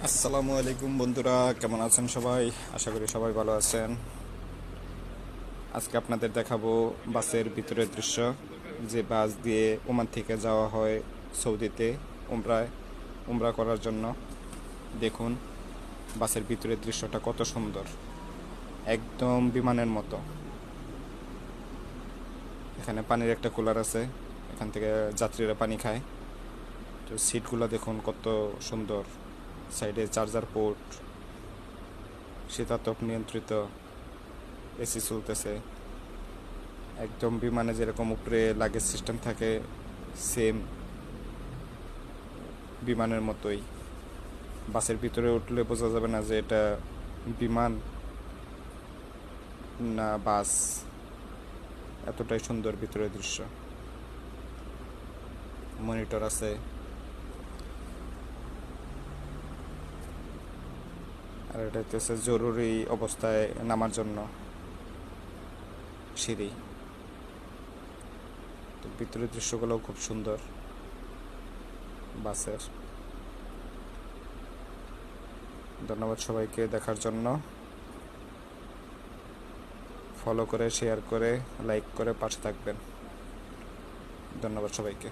আসসালামু আলাইকুম বন্ধুরা, কেমন আছেন সবাই? আশা করি সবাই ভালো আছেন। আজকে আপনাদের দেখাবো বাসের ভিতরের দৃশ্য। যে বাস দিয়ে ওমান থেকে যাওয়া হয় সৌদিতে উমরা করার জন্য। দেখুন বাসের ভিতরের দৃশ্যটা কত সুন্দর, একদম বিমানের মতো। এখানে পানির একটা কুলার আছে, এখান থেকে যাত্রীরা পানি খায়। তো সিটগুলো দেখুন কত সুন্দর, সাইডে চার্জার পোর্ট, শীতাতপ নিয়ন্ত্রিত এসি চলতেছে। একদম বিমানে যেরকম উপরে লাগেজ সিস্টেম থাকে, সেম বিমানের মতোই। বাসের ভিতরে উঠলে বোঝা যাবে না যে এটা বিমান না বাস, এতটাই সুন্দর ভিতরের দৃশ্য। মনিটর আছে, আর এটা হচ্ছে জরুরি অবস্থায় নামার জন্য সিঁড়ি। তো ভিতরের দৃশ্যগুলো খুব সুন্দর বাসের। ধন্যবাদ সবাইকে দেখার জন্য। ফলো করে, শেয়ার করে, লাইক করে পাশে থাকবেন। ধন্যবাদ সবাইকে।